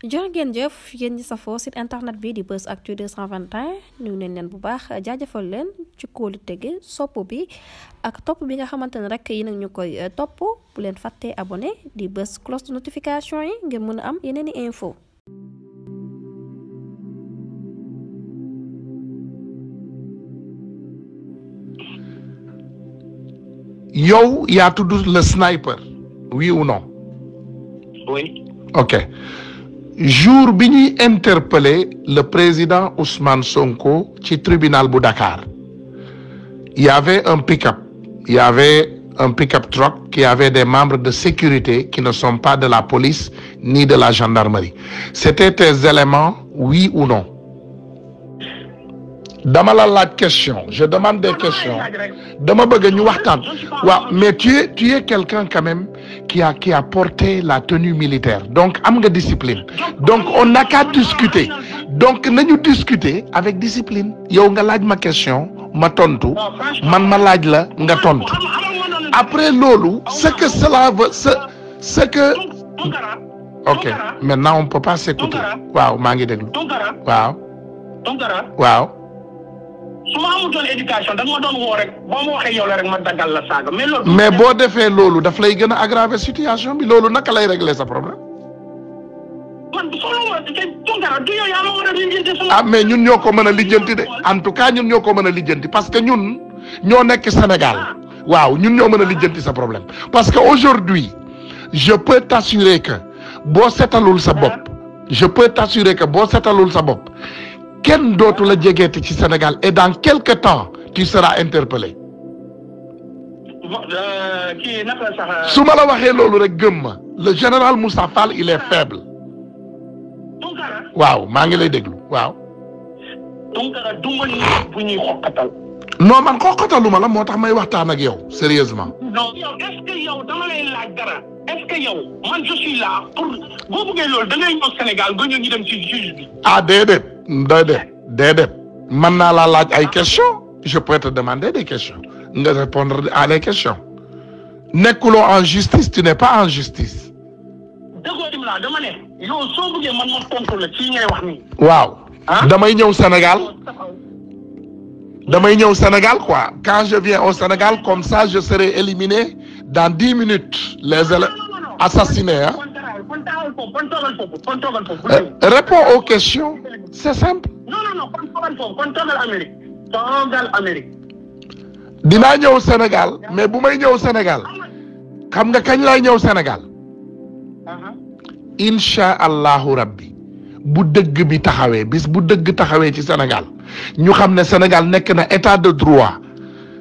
jërë ngeen jëf yéen ñi safoo site internet bi di Buzz Actu 221 ñu neen leen bu baax jaajëfal leen ci kóolu tege sopp bi ak topp bi nga xamante ne rek yi nag ñu koy topp bu leen fàttee abonné di bës cloche de notification yi ngir mën a am yeneen i info yow yaa tudd le sniper oui ou non? Oui. Ok. Jour bi ñuy interpellé le président Ousmane Sonko ci tribunal bu Dakar, il y avait un pick-up, il y avait un pick-up truck qui avait des membres de sécurité qui ne sont pas de la police ni de la gendarmerie. C'était tes éléments, oui ou non? Dama la laaj question, je demande des questions. Dama bëgg ñu waxtaan. Waaw, mais tu es quelqu'un quand même qui a porté la tenue militaire. Donc am nga discipline. Donc on n'a qu'à discuter. Donc nañu discuter avec discipline. Yow nga laaj ma question, ma tontu, man ma laaj la nga tontu. Après loolu, ce que cela veut ce que OK, maintenant on peut pas s'écouter. Waaw, maa ngi déglu. Waaw. Waaw. su ma amutoon éducation da nga ma doon woo rek boo ma waxee yow la rek ma daggal la saaga mais loolu. mais boo defee loolu daf lay gën a aggraver situation bi loolu naka lay régler sa problème. man solo ma te Tounkara du yow yaa ma war a lijjanti sama. Ah mais ñun ñoo ko mën a lijjanti de en tout cas ñun ñoo ko mën a lijjanti parce que ñun ñoo nekk Sénégal waaw ñun ñoo mën a lijjanti sa problème parce que aujourd'hui je peux t'assurer que boo setalul sa bopp je peux t'assurer que boo setalul sa bopp. Kenn dootu la jegeeti ci Sénégal et dans quelque temps tu seras interpellé. kii naka sax. su ma la waxee loolu rek gëm ma le général Moussa Fall il est faible. Tounkara. waaw maa ngi lay déglu waaw. Tounkara du ma nit bu ñuy xokkatal. non man xokkataluma la moo tax may waxtaan ak yow sérieusement. non yow est-ce que yow dama lay laaj dara est-ce que yow man je suis là pour boo bëggee loolu da ngay ñëw Sénégal ba ñu dem ci juge bi. ah déedéet mën naa laa laaj ay questions je peux te demander des questions nga répondre à des questions nekkuloo en justice tu n'es pas en justice. déggoo dim laa dama ne yow soo bëggee man ma tontu la ci ngay wax nii. waaw. damay ñëw Sénégal quoi quand je viens au Sénégal comme ça je serai éliminé dans 10 minutes les assassinés hein. Réponds aux questions c'est simple. non kon toogal Amérique. dinaa ñëw Sénégal mais bu may ñëw Sénégal xam nga kañ lay ñëw Sénégal. incha allahu rabbi bu dëgg bi taxawee bis bu dëgg taxawee ci Sénégal ñu xam ne Sénégal nekk na état de droit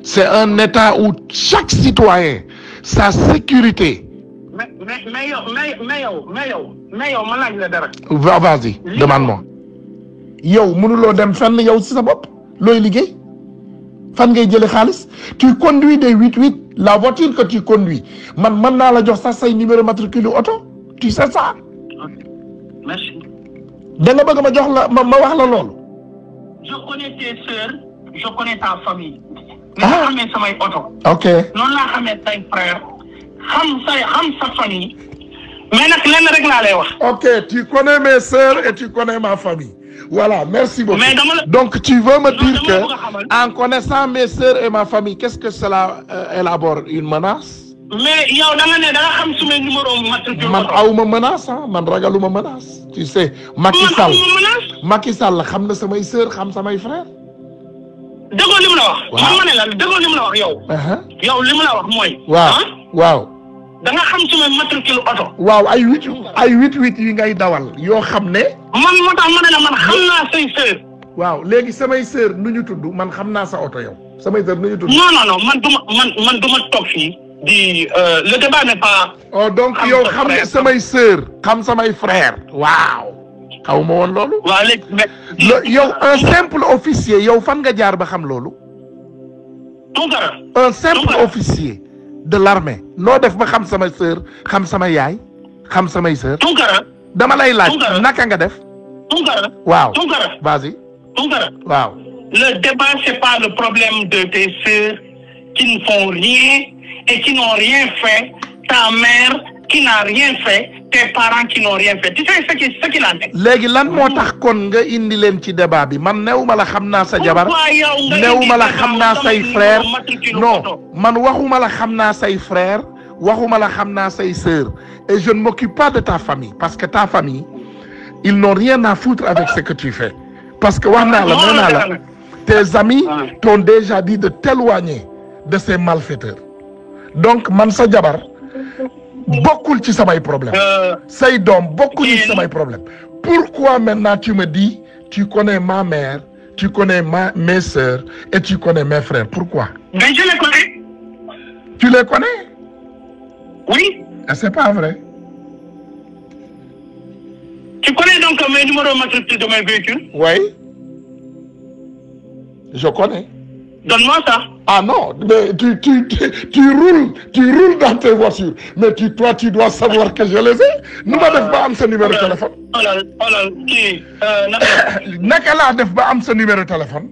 c'est un état où chaque citoyen sa sécurité. mais yow ma laaj la dara. vas-y demande-moi. yow mënuloo dem fenn yow ci sa bopp looy liggéey fan ngay jëlee xaalis tu conduis des 88 la voiture que tu conduis man mën naa la jox sax say numéro matricule auto tu sais ça. merci. da nga bëgg ma jox la ma wax la loolu. je connais tes sœurs je connais ta famille. nga xamee samay oto. ok noonu laa xamee say frère xam sa famille. mais nag lenn rek laa lay wax. ok tu connais mes sœurs et tu connais ma famille. Voilà, merci beaucoup. Mais donc tu veux me dire que en connaissant mes sœurs et ma famille, qu'est-ce que cela élabore une menace? Mais yow da nga xam suma numéro matricule. Man awuma menace man ragaluma menace. Tu sais Macky Sall xam na samay sœurs xam samay frères. Déggoo li mu la wax. waaw ma ne la déggoo li mu la wax yow. yow li mu la wax mooy. waaw. da nga xam suma matricule oto. waaw ay 88 yi ngay dawal yoo xam ne. man moo tax ma ne la man xam naa say sœur. waaw léegi samay sœur nu ñu tudd man xam naa sa oto yow samay sœur nu ñu tudd. non man du ma toog fii di le débat n'est pas. oh donc yow xam ne samay sœur xam samay frère. waaw xaw ma woon loolu. waaw léegi yow un simple officier yow fan nga jaar ba xam loolu. Tounkara. un simple officier de l'armée noo def ba xam sama sœur xam sama yaay xam samay sœur. Tounkara. dama lay laaj naka nga def. Tounkara. waaw Tounkara. vas-y. Tounkara. waaw. le débat c'est pas le problème de tes sœurs qui ne font rien et qui n'ont rien fait, ta mère qui n'a rien fait, tes parents qui n'ont rien fait. Tu sais ce qu'il en est. léegi lan moo tax kon nga indi leen ci débat bi man newuma la xam naa sa jabar newuma la xam naa say frère non man waxuma la xam naa say frère waxuma la xam naa say sœur et je ne m'occupe pas de ta famille parce que ta famille ils n'ont rien à foutre avec ce que tu fais parce que wax naa la nee naa la tes amis t'ont déjà dit de t'éloigner de ces malfaiteurs donc man sa jabar bokkul ci samay problème say doom bokkul ci samay problème pourquoi maintenant tu me dis tu connais ma mère tu connais mes sœurs et tu connais mes frères pourquoi mais je les connais. Tu les connais? Oui. C'est pas vrai. Tu connais donc mes numéros matricules de mes véhicules? Oui. Je connais. Donne-moi ça. Ah non, mais tu roules dans tes voitures. Mais toi, tu dois savoir que je les ai. Nous n'avons pas ce numéro de téléphone. Qui? Naka la def ba am ce numéro de téléphone?